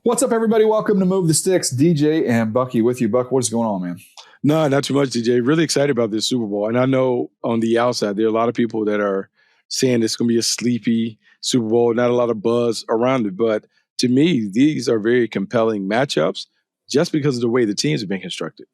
What's up, everybody? Welcome to Move the Sticks. DJ and Bucky with you. Buck, what's going on, man? No, not too much, DJ. Really excited about this Super Bowl. And I know on the outside, there are a lot of people that are saying it's going to be a sleepy Super Bowl, not a lot of buzz around it. But to me, these are very compelling matchups just because of the way the teams have been constructed.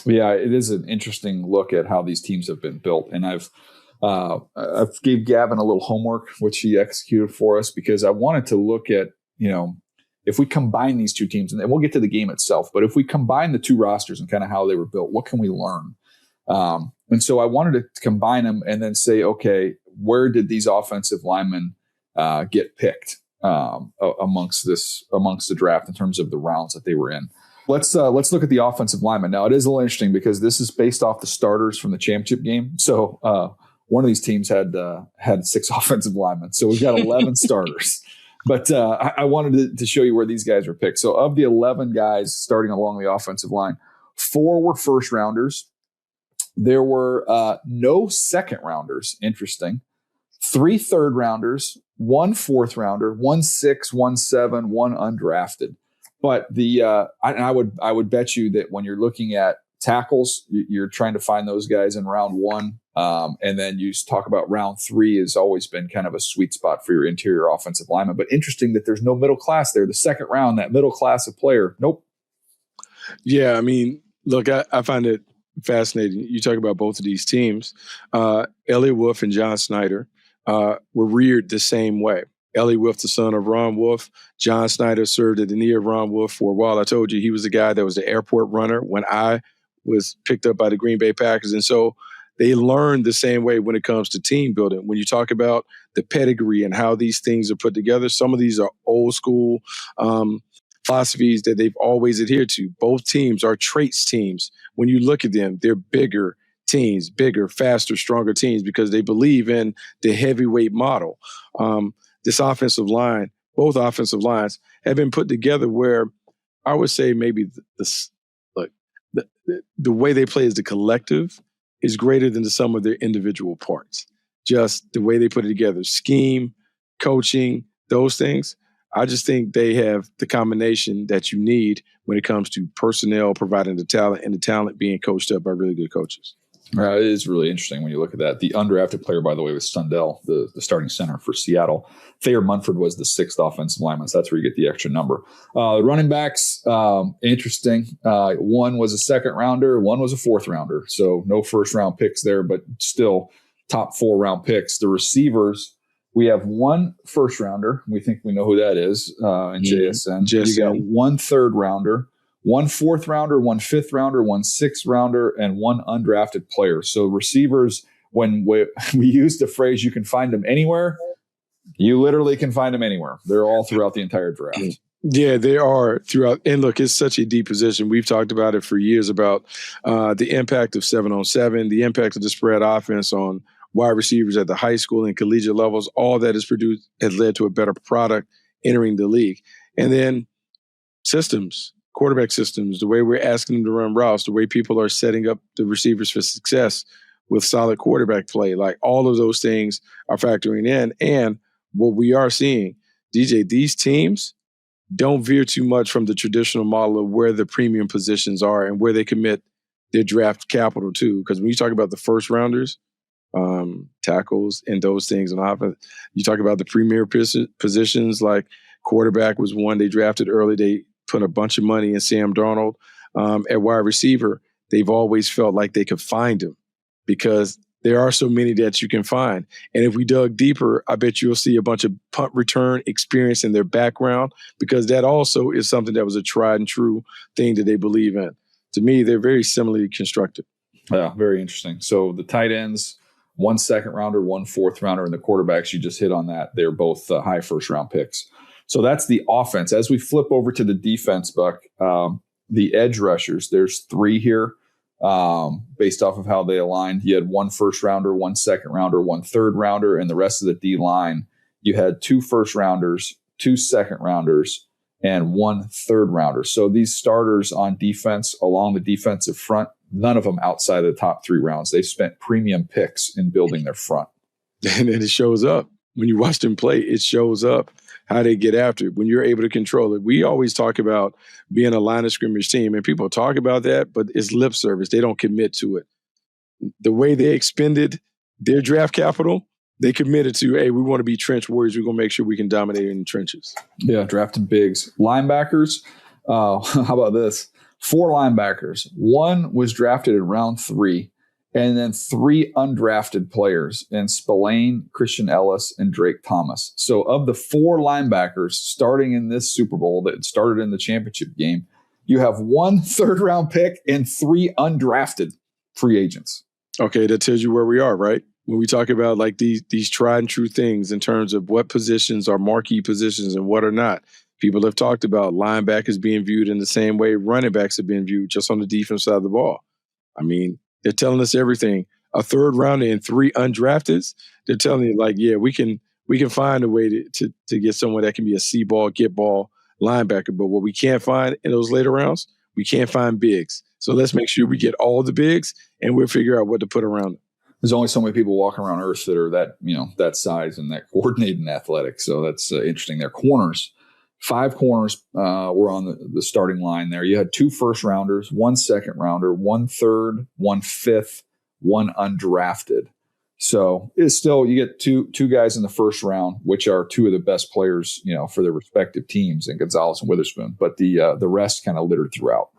Yeah, it is an interesting look at how these teams have been built. And I've gave Gavin a little homework, which he executed for us, because I wanted to look at, if we combine these two teams, and we'll get to the game itself, but if we combine the two rosters and kind of how they were built, what can we learn? And so I wanted to combine them and then say, okay, where did these offensive linemen get picked amongst the draft in terms of the rounds that they were in? Let's look at the offensive linemen. Now, it is a little interesting because this is based off the starters from the championship game. So one of these teams had 6 offensive linemen. So we've got 11 starters. But I wanted to show you where these guys were picked. So of the 11 guys starting along the offensive line, 4 were first rounders. There were no second rounders. Interesting. 3 third rounders, 1 fourth rounder, 1 6, 1 7, 1 undrafted. But I would bet you that when you're looking at tackles, you're trying to find those guys in round 1. And then you talk about round 3 has always been kind of a sweet spot for your interior offensive lineman. But interesting that there's no middle class there. The second round, that middle class of player, nope. Yeah, I mean, look, I find it fascinating. You talk about both of these teams. Elliot Wolf and John Snyder were reared the same way. Elliot Wolf, the son of Ron Wolf. John Snyder served at the knee of Ron Wolf for a while. I told you he was the guy that was the airport runner when I was picked up by the Green Bay Packers. And so they learn the same way when it comes to team building. When you talk about the pedigree and how these things are put together, some of these are old school philosophies that they've always adhered to. Both teams are traits teams. When you look at them, they're bigger teams, bigger, faster, stronger teams because they believe in the heavyweight model. This offensive line, both offensive lines have been put together where I would say maybe the way they play as the collective is greater than the sum of their individual parts. Just the way they put it together, scheme, coaching, those things. I just think they have the combination that you need when it comes to personnel providing the talent and the talent being coached up by really good coaches. It is really interesting when you look at that. The undrafted player, by the way, was Stundell, the starting center for Seattle. Thayer Munford was the 6th offensive lineman, so that's where you get the extra number. Running backs, interesting. 1 was a second rounder, 1 was a 4th rounder. So no first round picks there, but still top 4 round picks. The receivers, we have 1 first rounder. We think we know who that is in JSN. You got 1 third rounder, 1 4th rounder, 1 5th rounder, 1 6th rounder, and 1 undrafted player. So receivers, when we use the phrase, you can find them anywhere, you literally can find them anywhere. They're all throughout the entire draft. Yeah, they are throughout. And look, it's such a deep position. We've talked about it for years about the impact of 7-on-7, the impact of the spread offense on wide receivers at the high school and collegiate levels. All that has led to a better product entering the league. And then systems. Quarterback systems, the way we're asking them to run routes, the way people are setting up the receivers for success with solid quarterback play, like all of those things are factoring in. And what we are seeing, DJ, these teams don't veer too much from the traditional model of where the premium positions are and where they commit their draft capital to. Because when you talk about the first rounders, tackles and those things on offense, you talk about the premier positions like quarterback was one they drafted early. They put a bunch of money in Sam Darnold. At wide receiver, they've always felt like they could find him because there are so many that you can find. And if we dug deeper, I bet you'll see a bunch of punt return experience in their background because that also is something that was a tried and true thing that they believe in. To me, they're very similarly constructed. Yeah, very interesting. So the tight ends, 1 second rounder, 1 4th rounder, and the quarterbacks, you just hit on that. They're both high first round picks. So that's the offense. As we flip over to the defense, Buck, the edge rushers, there's 3 here based off of how they aligned. You had 1 first rounder, 1 second rounder, 1 third rounder, and the rest of the D line, you had 2 first rounders, 2 second rounders, and 1 third rounder. So these starters on defense along the defensive front, none of them outside of the top 3 rounds. They spent premium picks in building their front. And it shows up. When you watch them play, it shows up. how they get after it, when you're able to control it. We always talk about being a line of scrimmage team, and people talk about that, but it's lip service. They don't commit to it. The way they expended their draft capital, they committed to, hey, we want to be trench warriors. We're going to make sure we can dominate in the trenches. Yeah, drafting bigs. Linebackers, how about this? 4 linebackers. 1 was drafted in round 3, and then 3 undrafted players in Spillane, Christian Ellis, and Drake Thomas. So of the 4 linebackers starting in this Super Bowl that started in the championship game, you have 1 third-round pick and 3 undrafted free agents. Okay, that tells you where we are, right? When we talk about like these tried and true things in terms of what positions are marquee positions and what are not. People have talked about linebackers being viewed in the same way running backs have been viewed, just on the defense side of the ball. I mean, they're telling us everything. A third rounder and 3 undrafteds. They're telling you, like, yeah, we can find a way to get someone that can be a C-ball, get-ball linebacker. But what we can't find in those later rounds, we can't find bigs. So let's make sure we get all the bigs, and we'll figure out what to put around them. There's only so many people walking around Earth that are that size and that coordinated and athletic. So that's interesting. Their corners. 5 corners were on the starting line there. You had 2 first rounders, 1 second rounder, 1 third, 1 fifth, 1 undrafted. So it's still, you get two guys in the first round, which are 2 of the best players, for their respective teams, in Gonzalez and Witherspoon. But the rest kind of littered throughout.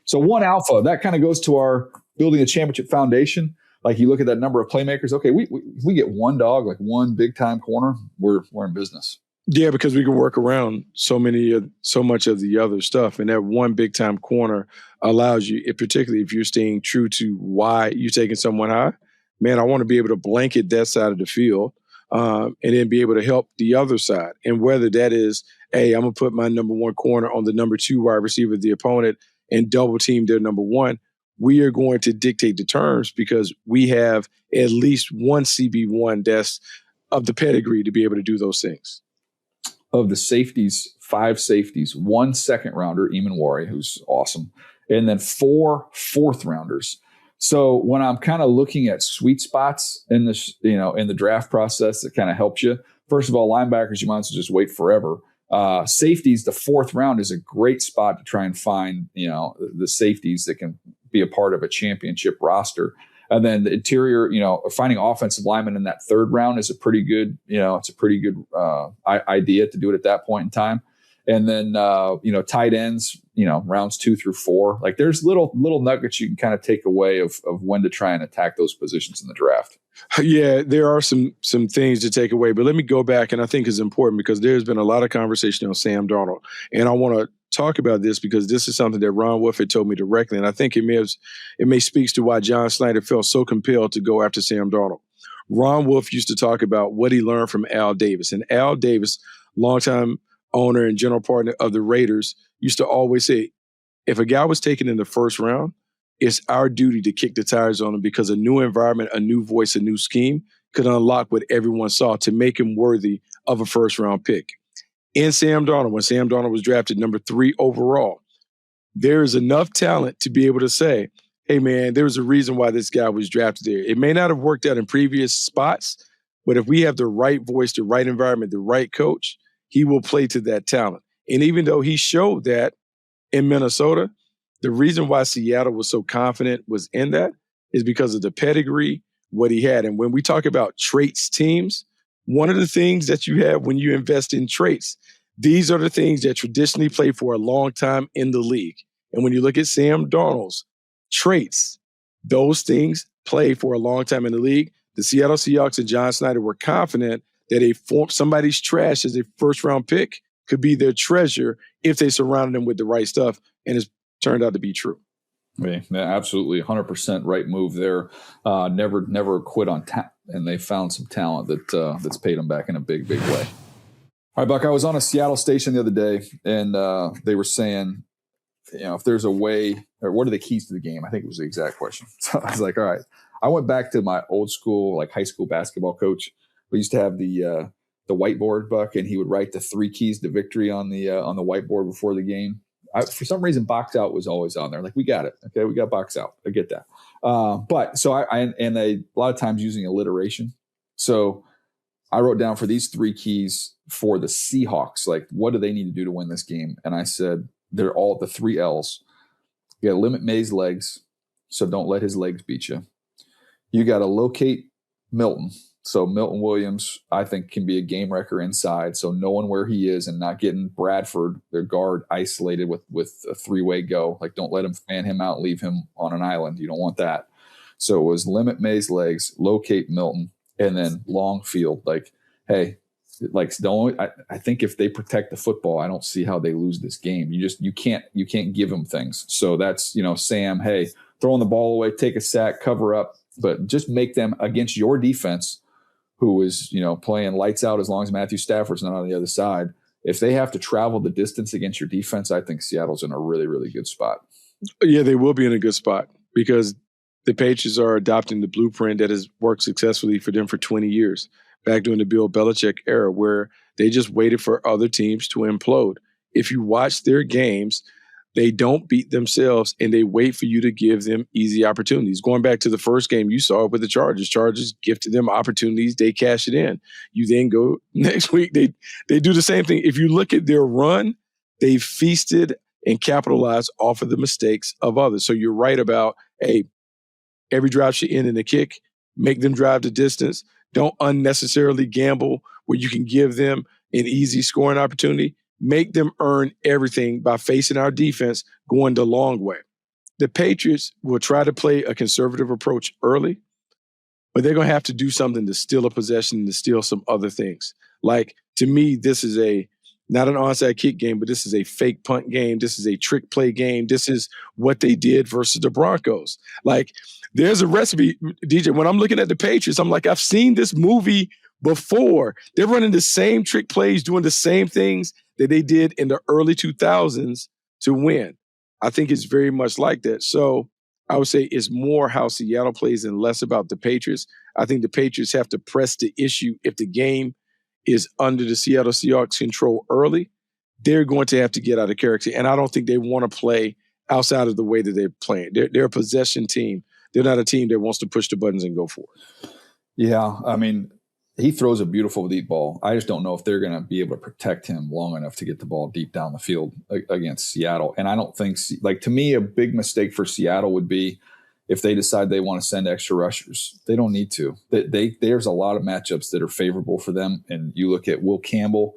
So 1 alpha, that kind of goes to our building a championship foundation. Like, you look at that number of playmakers. Okay, we get 1 dog, like 1 big time corner, we're in business. Yeah, because we can work around so much of the other stuff. And that 1 big time corner allows you, particularly if you're staying true to why you're taking someone high, man, I want to be able to blanket that side of the field and then be able to help the other side. And whether that is, hey, I'm going to put my number 1 corner on the number 2 wide receiver of the opponent and double team their number 1, we are going to dictate the terms because we have at least 1 CB1 that's of the pedigree to be able to do those things. Of the safeties, 5 safeties, 1 second rounder, Eamon Wari, who's awesome, and then 4 fourth rounders. So when I'm kind of looking at sweet spots in this, in the draft process, that kind of helps you. First of all, linebackers, you might as well just wait forever. Safeties, the 4th round is a great spot to try and find, the safeties that can be a part of a championship roster. And then the interior, finding offensive linemen in that 3rd round is a pretty good, it's a pretty good idea to do it at that point in time. And then, tight ends, rounds 2 through 4. Like, there's little nuggets you can kind of take away of when to try and attack those positions in the draft. Yeah, there are some things to take away, but let me go back, and I think it's important because there's been a lot of conversation on Sam Darnold, and I want to talk about this because this is something that Ron Wolf had told me directly, and I think it may speaks to why John Snyder felt so compelled to go after Sam Darnold. Ron Wolf used to talk about what he learned from Al Davis, and Al Davis, longtime owner and general partner of the Raiders, used to always say, if a guy was taken in the 1st round, it's our duty to kick the tires on him because a new environment, a new voice, a new scheme could unlock what everyone saw to make him worthy of a 1st round pick. In Sam Darnold, when Sam Darnold was drafted number 3 overall, there is enough talent to be able to say, hey, man, there's a reason why this guy was drafted there. It may not have worked out in previous spots, but if we have the right voice, the right environment, the right coach, he will play to that talent. And even though he showed that in Minnesota, the reason why Seattle was so confident was in that is because of the pedigree, what he had. And when we talk about traits teams, one of the things that you have when you invest in traits, these are the things that traditionally play for a long time in the league. And when you look at Sam Darnold's traits, those things play for a long time in the league. The Seattle Seahawks and John Snyder were confident that somebody's trash as a 1st round pick could be their treasure if they surrounded them with the right stuff. And it's turned out to be true. Yeah, absolutely. 100% right move there. Never quit on talent. And they found some talent that's paid them back in a big, big way. All right, Buck, I was on a Seattle station the other day, and they were saying, if there's a way, or what are the keys to the game? I think it was the exact question. So I was like, all right. I went back to my old school, like high school basketball coach. We used to have the whiteboard, Buck, and he would write the 3 keys to victory on the whiteboard before the game. For some reason, box out was always on there. Like, we got it. Okay, we got box out. I get that. But so I a lot of times using alliteration. So I wrote down for these 3 keys for the Seahawks, like what do they need to do to win this game? And I said, they're all the 3 L's. You got to limit May's legs, so don't let his legs beat you. You got to locate Milton. So Milton Williams, I think, can be a game wrecker inside. So knowing where he is and not getting Bradford, their guard, isolated with a 3-way go. Like, don't let him fan him out and leave him on an island. You don't want that. So it was limit May's legs, locate Milton, and then long field. Like, hey, like I think if they protect the football, I don't see how they lose this game. You can't give them things. So that's, Sam, hey, throwing the ball away, take a sack, cover up, but just make them against your defense, who is, playing lights out as long as Matthew Stafford's not on the other side. If they have to travel the distance against your defense, I think Seattle's in a really, really good spot. Yeah, they will be in a good spot because the Patriots are adopting the blueprint that has worked successfully for them for 20 years, back during the Bill Belichick era, where they just waited for other teams to implode. If you watch their games, they don't beat themselves, and they wait for you to give them easy opportunities. Going back to the first game, you saw it with the Chargers. Chargers gifted them opportunities. They cash it in. You then go next week, they do the same thing. If you look at their run, they feasted and capitalized off of the mistakes of others. So you're right about, hey, every drive should end in a kick. Make them drive the distance. Don't unnecessarily gamble where you can give them an easy scoring opportunity. Make them earn everything by facing our defense going the long way. The Patriots will try to play a conservative approach early, but they're going to have to do something to steal a possession and to steal some other things. Like, to me, this is not an onside kick game, but this is a fake punt game. This is a trick play game. This is what they did versus the Broncos. Like, there's a recipe, DJ. When I'm looking at the Patriots, I'm like, I've seen this movie before. They're running the same trick plays, doing the same things that they did in the early 2000s to win. I think it's very much like that. So I would say it's more how Seattle plays and less about the Patriots. I think the Patriots have to press the issue. If the game is under the Seattle Seahawks control early, they're going to have to get out of character. And I don't think they want to play outside of the way that they're playing. They're a possession team. They're not a team that wants to push the buttons and go for it. Yeah, I mean, he throws a beautiful deep ball. I just don't know if they're going to be able to protect him long enough to get the ball deep down the field against Seattle. And I don't think, like, to me, a big mistake for Seattle would be if they decide they want to send extra rushers. They don't need to. There's a lot of matchups that are favorable for them. And you look at Will Campbell,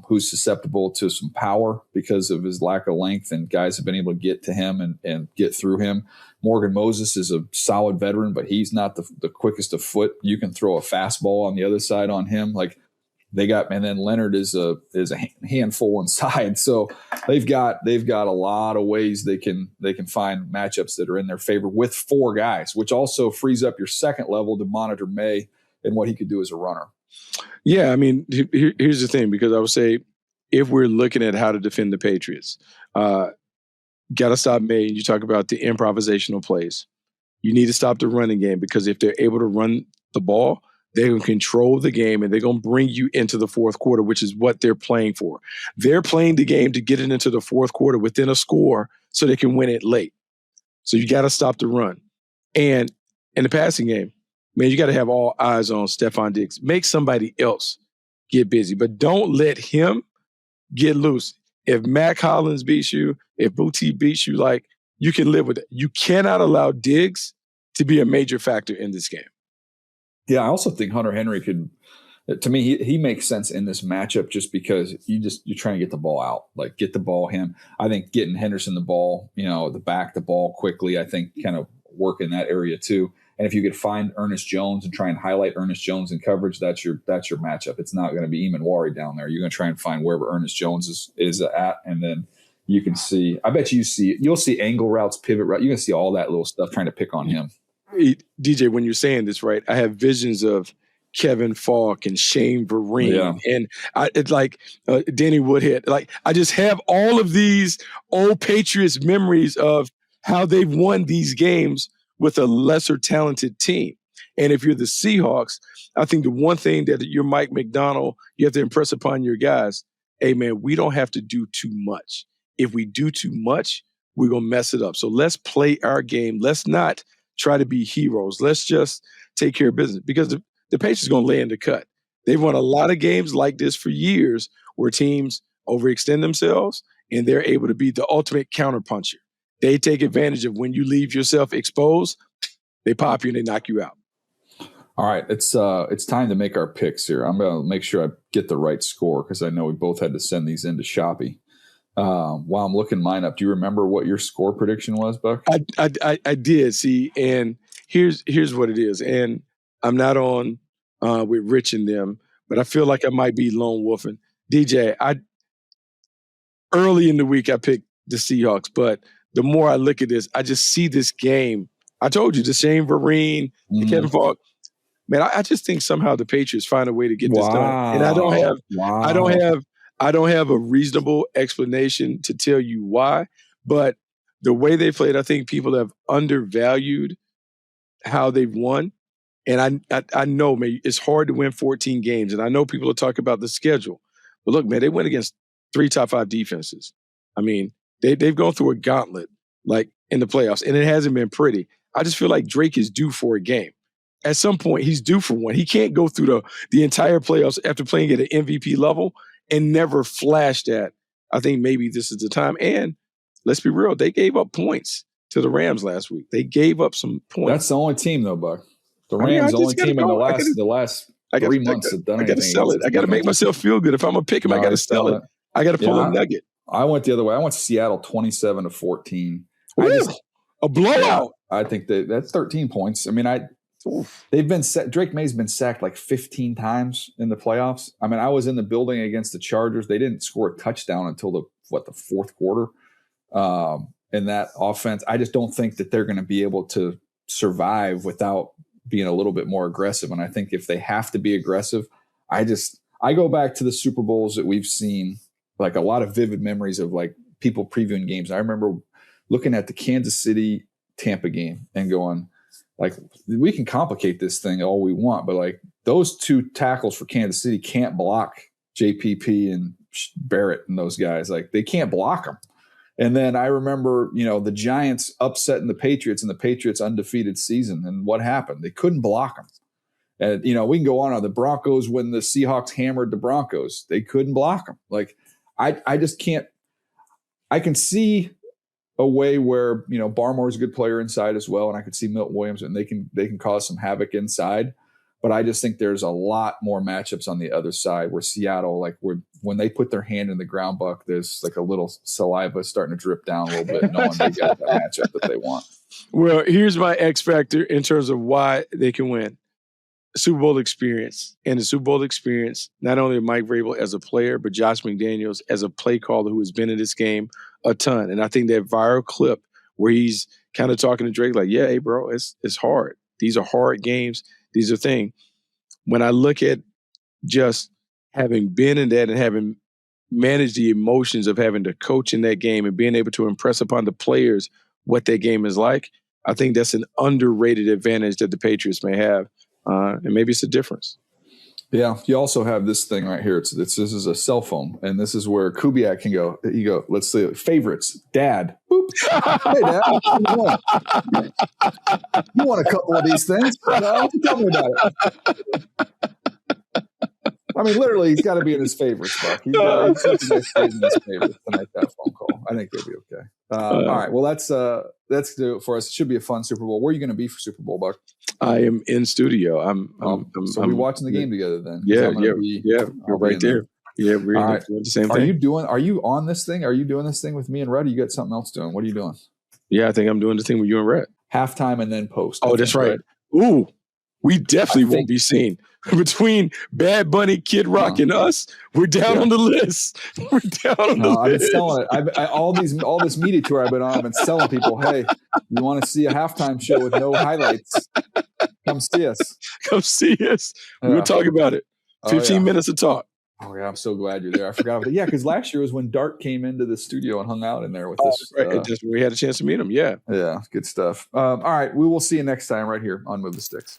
who's susceptible to some power because of his lack of length, and guys have been able to get to him and get through him. Morgan Moses is a solid veteran, but he's not the quickest of foot. You can throw a fastball on the other side on him. Like, they got, and then Leonard is a handful inside. So they've got a lot of ways they can find matchups that are in their favor with 4 guys, which also frees up your second level to monitor May and what he could do as a runner. Yeah, I mean, here's the thing, because I would say if we're looking at how to defend the Patriots, got to stop May. You talk about the improvisational plays. You need to stop the running game, because if they're able to run the ball, they're going to control the game, and they're going to bring you into the fourth quarter, which is what they're playing for. They're playing the game to get it into the fourth quarter within a score so they can win it late. So you got to stop the run. And in the passing game, man, you got to have all eyes on Stephon Diggs. Make somebody else get busy, but don't let him get loose. If Mac Hollins beats you, if Booty beats you, like, you can live with it. You cannot allow Diggs to be a major factor in this game. Yeah, I also think Hunter Henry could, to me, he makes sense in this matchup just because you're trying to get the ball out, like get the ball him. I think getting Henderson the ball, the ball quickly, I think kind of work in that area too. And if you could find Ernest Jones and try and highlight Ernest Jones in coverage, that's your matchup. It's not going to be Eamon Wari down there. You're going to try and find wherever Ernest Jones is at, and then you can see. I bet you'll see angle routes, pivot route. You're going to see all that little stuff trying to pick on him. DJ, when you're saying this, right, I have visions of Kevin Falk and Shane Vereen, and it's like Danny Woodhead. Like, I just have all of these old Patriots memories of how they've won these games with a lesser talented team. And if you're the Seahawks, I think the one thing that you're Mike McDonald, you have to impress upon your guys, hey, man, we don't have to do too much. If we do too much, we're going to mess it up. So let's play our game. Let's not try to be heroes. Let's just take care of business, because the Patriots are going to lay in the cut. They've won a lot of games like this for years where teams overextend themselves and they're able to be the ultimate counterpuncher. They take advantage of when you leave yourself exposed, they pop you and they knock you out. All right, it's time to make our picks here. I'm going to make sure I get the right score because I know we both had to send these into Shopee. While I'm looking mine up, do you remember what your score prediction was, Buck? I did, see, and here's what it is. And I'm not on with Rich and them, but I feel like I might be lone wolfing. DJ, early in the week I picked the Seahawks, but the more I look at this, I just see this game. I told you, the Shane Vereen, the Kevin Falk. Man, I just think somehow the Patriots find a way to get this done. And I don't have a reasonable explanation to tell you why, but the way they played, I think people have undervalued how they've won. And I know, man, it's hard to win 14 games. And I know people will talk about the schedule. But look, man, they went against 3 top 5 defenses. I mean, they've gone through a gauntlet, like in the playoffs, and it hasn't been pretty. I just feel like Drake is due for a game. At some point, he's due for one. He can't go through the entire playoffs after playing at an MVP level and never flash that. I think maybe this is the time. And let's be real, they gave up points to the Rams last week. They gave up some points. That's the only team, though, Buck. The Rams, the only team in the last 3 months have done anything. I got to sell it. I got to make myself feel good. If I'm going to pick him, I got to sell it. I got to pull a nugget. I went the other way. I went Seattle 27-14. A blowout. I think that's 13 points. I mean, they've been Drake May's been sacked like 15 times in the playoffs. I mean, I was in the building against the Chargers. They didn't score a touchdown until the fourth quarter. In that offense, I just don't think that they're going to be able to survive without being a little bit more aggressive. And I think if they have to be aggressive, I go back to the Super Bowls that we've seen, like a lot of vivid memories of like people previewing games. I remember looking at the Kansas City Tampa game and going, like, we can complicate this thing all we want, but like those 2 tackles for Kansas City can't block JPP and Barrett and those guys. Like, they can't block them. And then I remember, the Giants upsetting the Patriots in the Patriots' undefeated season. And what happened? They couldn't block them. And, we can go on the Broncos when the Seahawks hammered the Broncos. They couldn't block them. Like, I just can't – I can see a way where, Barmore's a good player inside as well, and I could see Milton Williams, and they can cause some havoc inside. But I just think there's a lot more matchups on the other side where Seattle, like, when they put their hand in the ground, Buck, there's like a little saliva starting to drip down a little bit, knowing they got that matchup that they want. Well, here's my X factor in terms of why they can win. Super Bowl experience. And the Super Bowl experience, not only of Mike Vrabel as a player, but Josh McDaniels as a play caller who has been in this game a ton. And I think that viral clip where he's kind of talking to Drake like, yeah, hey, bro, it's hard. These are hard games. These are things. When I look at just having been in that and having managed the emotions of having to coach in that game and being able to impress upon the players what that game is like, I think that's an underrated advantage that the Patriots may have. And maybe it's a difference. Yeah. You also have this thing right here. This is a cell phone. And this is where Kubiak can go. You go, let's see, favorites, dad. Boop. Hey, Dad. You want a couple of these things? No, tell me about it. I mean, literally, he's got to be in his favorites, Buck. He's in his favorites to make that phone call. I think he'll be okay. All right. Well, that's do it for us. It should be a fun Super Bowl. Where are you going to be for Super Bowl, Buck? I am in studio. So we're watching the game together then. Yeah. You're right there. Yeah, we're doing the same thing. Are you on this thing? Are you doing this thing with me and Red? Or you got something else doing? What are you doing? Yeah, I think I'm doing the thing with you and Red. Halftime and then post. Oh, that's right. Ooh, we definitely won't be seen. Between Bad Bunny, Kid Rock, and us, we're down on the list. We're down on the list. I've been selling it. All this media tour I've been on, I've been selling people, hey, you want to see a halftime show with no highlights? Come see us. Come see us. We'll talk about it. 15 minutes of talk. Oh, yeah, I'm so glad you're there. I forgot about that. Yeah, because last year was when Dart came into the studio and hung out in there with us. Right. We had a chance to meet him, yeah. Yeah, good stuff. All right, we will see you next time right here on Move the Sticks.